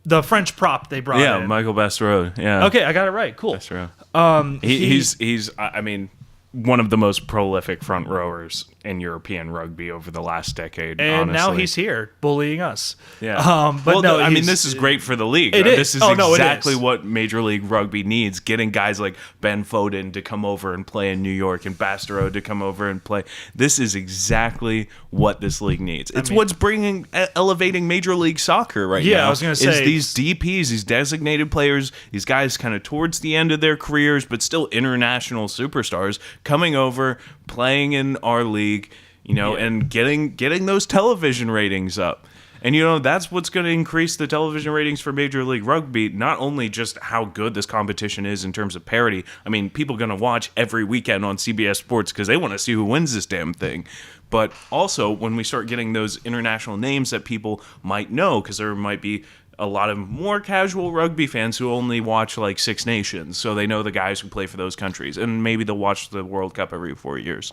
the French prop they brought in. Yeah, Michael Basserode. Yeah. Okay, I got it right. Cool. Basserode. He's I mean, one of the most prolific front rowers in European rugby over the last decade. And honestly. now he's here bullying us. Yeah. But I mean, this is great for the league. This is exactly what Major League Rugby needs. Getting guys like Ben Foden to come over and play in New York and Bastardo to come over and play. This is exactly what this league needs. It's what's elevating Major League Soccer right now. Yeah, I was going to say. Is these DPs, these designated players, these guys kind of towards the end of their careers, but still international superstars, coming over, playing in our league, and getting those television ratings up. And, that's what's going to increase the television ratings for Major League Rugby, not only just how good this competition is in terms of parity. I mean, people are going to watch every weekend on CBS Sports because they want to see who wins this damn thing. But also, when we start getting those international names that people might know, because there might be a lot of more casual rugby fans who only watch like Six Nations, so they know the guys who play for those countries, and maybe they'll watch the World Cup every 4 years.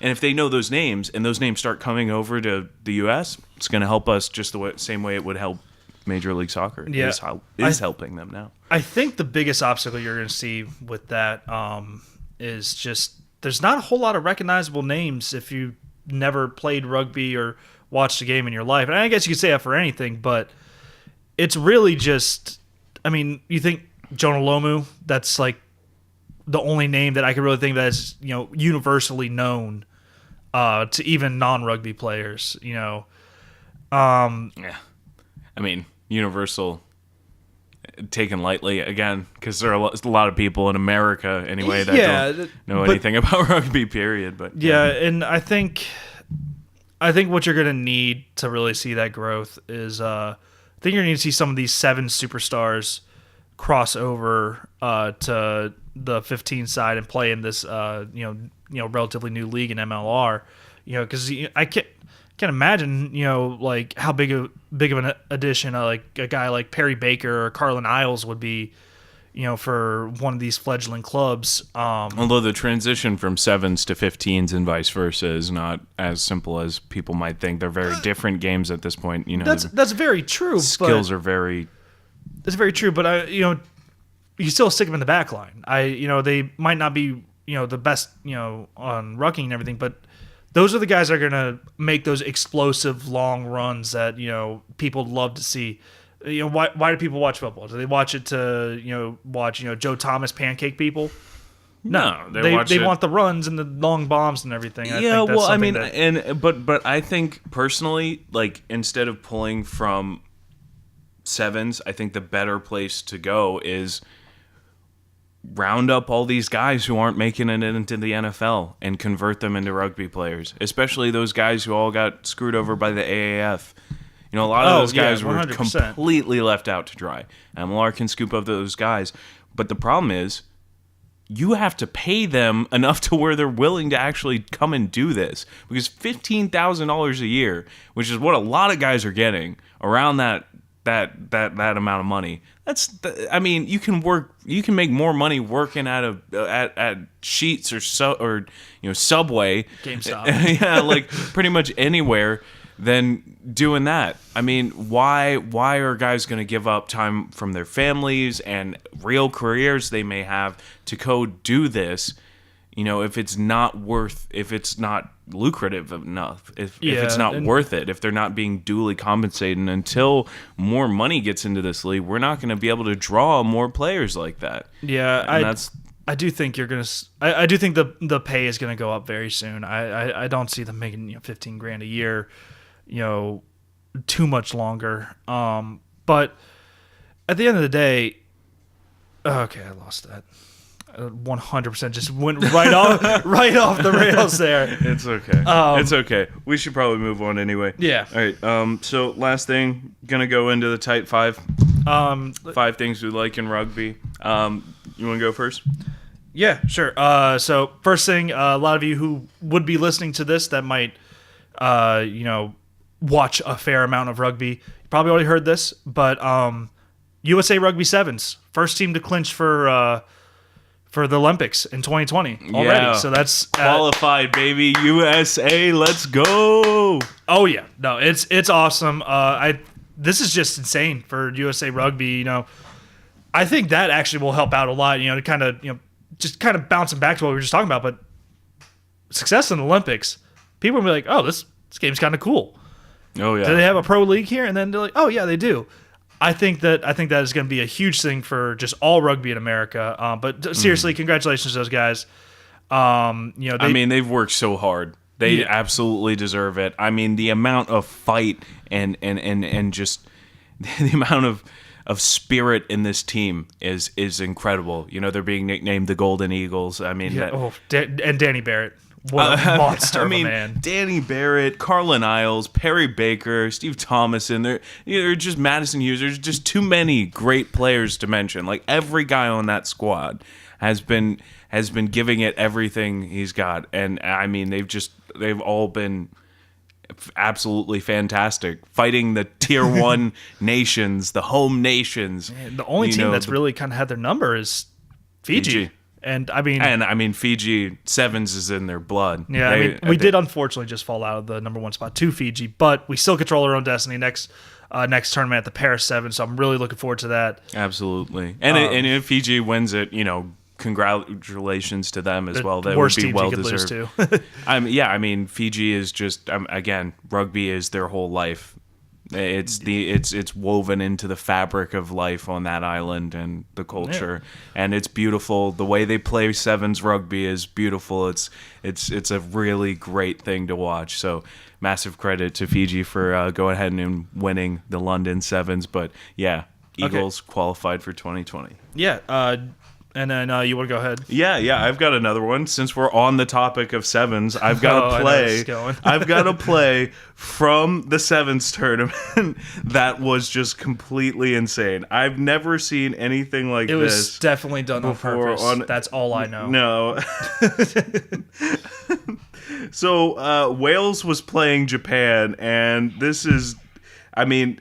And if they know those names, and those names start coming over to the U.S., it's going to help us just the same way it would help Major League Soccer. Yeah. Is helping them now. I think the biggest obstacle you're going to see with that is just there's not a whole lot of recognizable names if you never played rugby or watched a game in your life. And I guess you could say that for anything, but it's really just, I mean, you think Jonah Lomu, that's like the only name that I could really think that is, universally known to even non-rugby players, Yeah. I mean, universal taken lightly again, because there are a lot of people in America anyway that don't know anything about rugby, period. But yeah, and I think what you're going to need to really see that growth is I think you're going to need to see some of these 7 superstars cross over to the 15 side and play in this relatively new league in MLR. Because I can't. can't imagine, like how big of an addition like a guy like Perry Baker or Carlin Isles would be, for one of these fledgling clubs. Although the transition from 7s to 15s and vice versa is not as simple as people might think. They're very different games at this point. That's very true. Skills are very. That's very true, but you still stick them in the back line. They might not be the best on rucking and everything, but those are the guys that are gonna make those explosive long runs that people love to see. Why do people watch football? Do they watch it to watch Joe Thomas pancake people? No, they want the runs and the long bombs and everything. But I think personally, like, instead of pulling from 7s, I think the better place to go is round up all these guys who aren't making it into the NFL and convert them into rugby players, especially those guys who all got screwed over by the AAF. A lot of those guys were 100%. completely left out to dry. MLR can scoop up those guys. But the problem is, you have to pay them enough to where they're willing to actually come and do this. Because $15,000 a year, which is what a lot of guys are getting, around that amount of money. You can make more money working at Sheetz or Subway, GameStop. yeah, like pretty much anywhere than doing that. Why are guys going to give up time from their families and real careers they may have to go do this? If it's not lucrative enough, if it's not worth it, if they're not being duly compensated. And until more money gets into this league, we're not going to be able to draw more players like that. Yeah, I do think you're gonna. I do think the pay is gonna go up very soon. I don't see them making $15,000 a year, too much longer. But at the end of the day, okay, I lost that. 100% just went right off the rails there. It's okay. It's okay. We should probably move on anyway. Yeah. All right. So last thing, gonna go into the tight 5. 5 things we like in rugby. You want to go first? Yeah, sure. So first thing, a lot of you who would be listening to this that might, watch a fair amount of rugby, you probably already heard this, but USA Rugby Sevens, first team to clinch for the Olympics in 2020 already. Yeah. So that's qualified, baby. USA, let's go. Oh yeah, no, it's awesome. This is just insane for USA Rugby. I think that actually will help out a lot. To kind of just kind of bouncing back to what we were just talking about, but success in the Olympics, people will be like, oh, this game's kind of cool. Oh yeah. Do they have a pro league here? And then they're like, oh yeah, they do. I think that is going to be a huge thing for just all rugby in America. But seriously, congratulations to those guys. They've worked so hard. They absolutely deserve it. The amount of fight and just the amount of spirit in this team is incredible. They're being nicknamed the Golden Eagles. And Danny Barrett. What a monster of a man. Danny Barrett, Carlin Isles, Perry Baker, Steve Thomason. They're just Madison Hughes. There's just too many great players to mention. Like, every guy on that squad has been giving it everything he's got. And they've all been absolutely fantastic, fighting the tier 1 nations, the home nations. Man, the only team that's really kind of had their number is Fiji. And Fiji Sevens is in their blood. Yeah, we did unfortunately just fall out of the number 1 spot to Fiji, but we still control our own destiny next tournament at the Paris 7. So I'm really looking forward to that. Absolutely, and if Fiji wins it, congratulations to them as well. That would be well deserved. Fiji is just again, rugby is their whole life. It's woven into the fabric of life on that island and the culture, and it's beautiful. The way they play sevens rugby is beautiful. It's a really great thing to watch. So massive credit to Fiji for going ahead and winning the London Sevens. But yeah, Eagles qualified for 2020. Yeah. And then you want to go ahead? Yeah, I've got another one. Since we're on the topic of sevens, I've got to play. I've got to play from the sevens tournament that was just completely insane. I've never seen anything like this. It was definitely done on purpose. That's all I know. No. So Wales was playing Japan, and this is, I mean,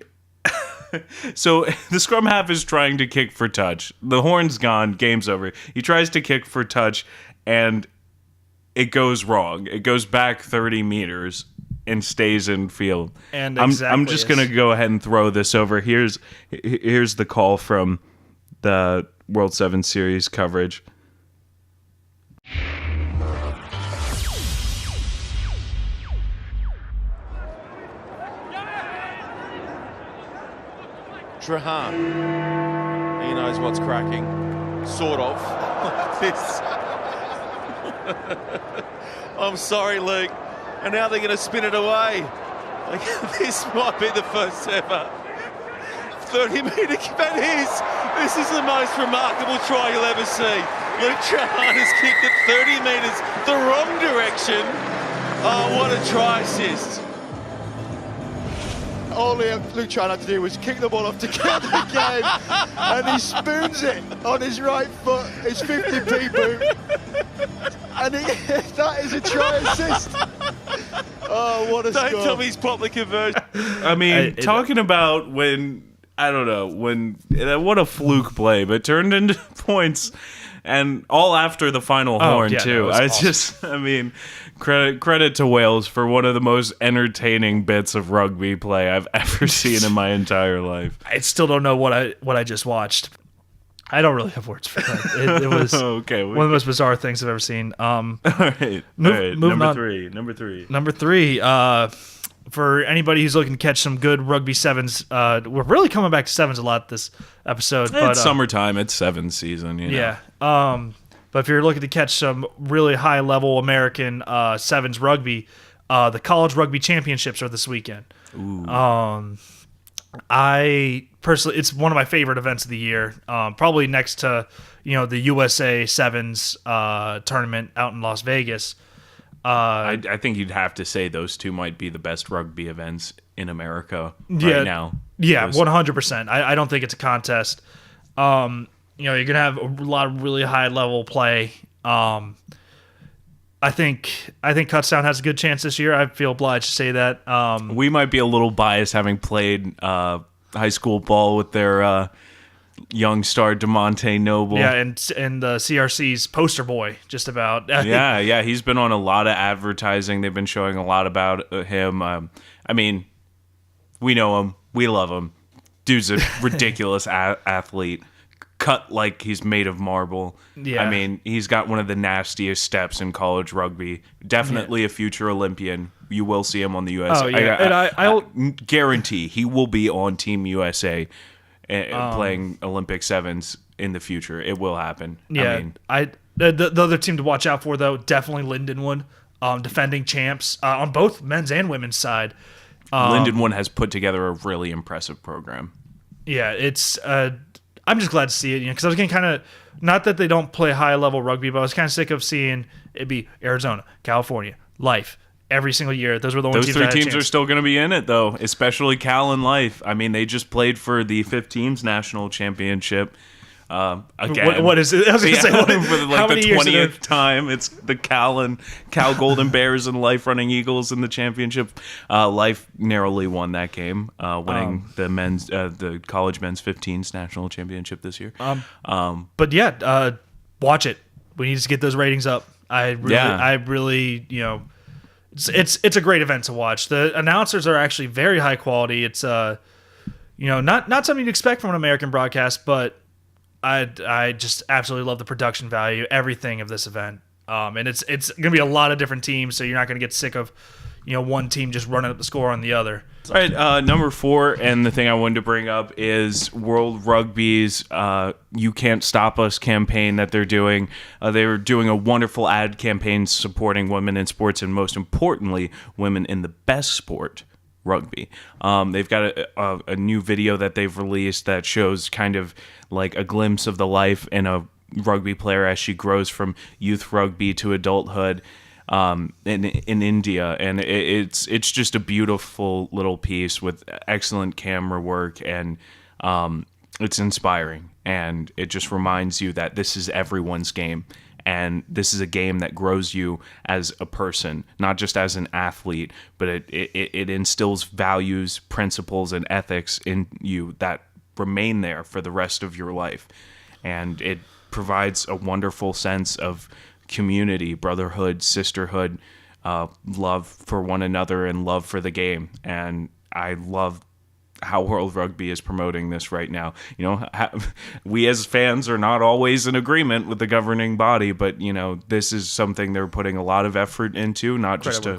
so the scrum half is trying to kick for touch. The horn's gone, game's over. He tries to kick for touch, and it goes wrong. It goes back 30 meters and stays in field. And I'm exactly just going to go ahead and throw this over. Here's the call from the World 7 Series coverage. Trahan. He knows what's cracking. Sort of. This. I'm sorry, Luke. And now they're going to spin it away. Like, this might be the first ever 30-metre but this is the most remarkable try you'll ever see. Luke Trahan has kicked it 30 metres the wrong direction. Oh, what a try assist. All Luke Trahan had to do was kick the ball off to get the game, and he spoons it on his right foot, his 50p boot, and that is a try assist. Oh, what a Don't score. tell me he's properly converted. I mean, talking about when, I don't know, what a fluke play, but turned into points, and all after the final horn, yeah, too. I mean, credit to Wales for one of the most entertaining bits of rugby play I've ever seen in my entire life. I still don't know what I just watched. I don't really have words for that. It was Okay, one of the most bizarre things I've ever seen. All right. moving Number on. three. Number 3, for anybody who's looking to catch some good rugby sevens, we're really coming back to sevens a lot this episode. But It's summertime. It's 7 season. You know? yeah. But if you're looking to catch some really high level American sevens rugby, the college rugby championships are this weekend. Ooh. I personally, it's one of my favorite events of the year. Probably next to the USA Sevens tournament out in Las Vegas. I think you'd have to say those two might be the best rugby events in America right now. Yeah, 100%. I don't think it's a contest. You're gonna have a lot of really high level play. I think Kutztown has a good chance this year. I feel obliged to say that. We might be a little biased having played high school ball with their young star DeMonte Noble. Yeah, and the CRC's poster boy, just about. Yeah, he's been on a lot of advertising. They've been showing a lot about him. I mean, we know him. We love him. Dude's a ridiculous athlete. Cut like he's made of marble. Yeah. I mean, he's got one of the nastiest steps in college rugby. Definitely a future Olympian. You will see him on the USA. Oh, yeah. I guarantee he will be on Team USA playing Olympic sevens in the future. It will happen. Yeah. The other team to watch out for, though, definitely Lindenwood, defending champs on both men's and women's side. Lindenwood has put together a really impressive program. Yeah, it's. I'm just glad to see it, because I was getting kind of, not that they don't play high level rugby, but I was kind of sick of seeing it be Arizona, California, Life every single year. Those were the ones. Those 3 teams are still going to be in it, though, especially Cal and Life. I mean, they just played for the 15s national championship. Again, what is it? I was going to say, for how the many years 20th time. It's the Cal Golden Bears and Life Running Eagles in the championship. Life narrowly won that game, winning the college men's 15s national championship this year. But yeah, watch it. We need to get those ratings up. I really, it's a great event to watch. The announcers are actually very high quality. It's not something you'd expect from an American broadcast, but I just absolutely love the production value, everything of this event. And it's going to be a lot of different teams, so you're not going to get sick of, one team just running up the score on the other. All right, number 4, and the thing I wanted to bring up is World Rugby's You Can't Stop Us campaign that they're doing. They're doing a wonderful ad campaign supporting women in sports, and most importantly, women in the best sport, rugby. They've got a new video that they've released that shows kind of like a glimpse of the life in a rugby player as she grows from youth rugby to adulthood in India, and it's just a beautiful little piece with excellent camera work, and it's inspiring, and it just reminds you that this is everyone's game, And this is a game that grows you as a person, not just as an athlete, but it instills values, principles, and ethics in you that remain there for the rest of your life. And it provides a wonderful sense of community, brotherhood, sisterhood, love for one another, and love for the game. And I love how World Rugby is promoting this right now. We as fans are not always in agreement with the governing body, but this is something they're putting a lot of effort into, not just to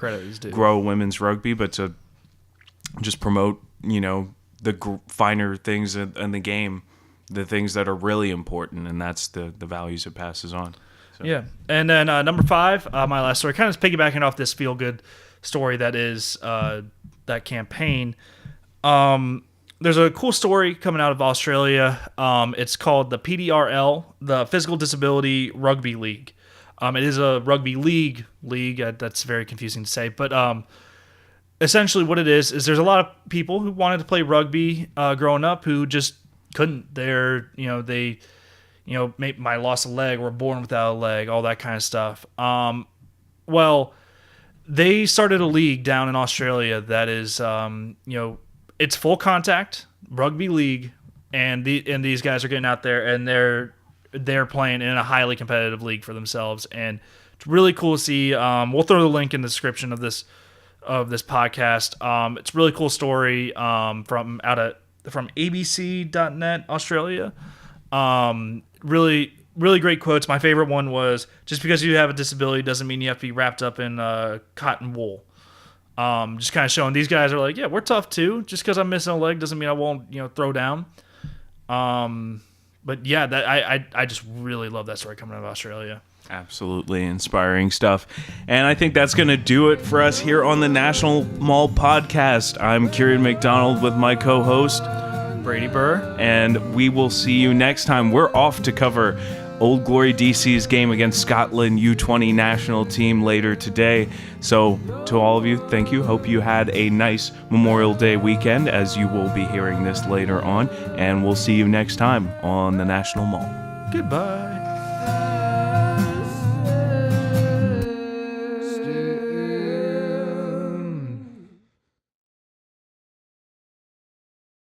grow women's rugby, but to just promote the finer things in the game, the things that are really important, and that's the values it passes on. So. Yeah. And then number 5, my last story, kind of piggybacking off this feel-good story that is that campaign. There's a cool story coming out of Australia. It's called the PDRL, the Physical Disability Rugby League. It is a rugby league. That's very confusing to say, but essentially what it is there's a lot of people who wanted to play rugby growing up who just couldn't. They might lost a leg, were born without a leg, all that kind of stuff. Well, they started a league down in Australia that is, it's full contact rugby league, and these guys are getting out there and they're playing in a highly competitive league for themselves, and it's really cool to see. We'll throw the link in the description of this podcast. It's a really cool story from abc.net Australia. Really, really great quotes. My favorite one was, just because you have a disability doesn't mean you have to be wrapped up in cotton wool. Just kind of showing these guys are like, yeah, we're tough too. Just because I'm missing a leg doesn't mean I won't, throw down. But yeah, I just really love that story coming out of Australia. Absolutely inspiring stuff. And I think that's going to do it for us here on the National Maul Podcast. I'm Kieran McDonald with my co-host, Brady Burr. And we will see you next time. We're off to cover Old Glory DC's game against Scotland U20 national team later today. So to all of you, thank you. Hope you had a nice Memorial Day weekend, as you will be hearing this later on. And we'll see you next time on the National Maul. Goodbye.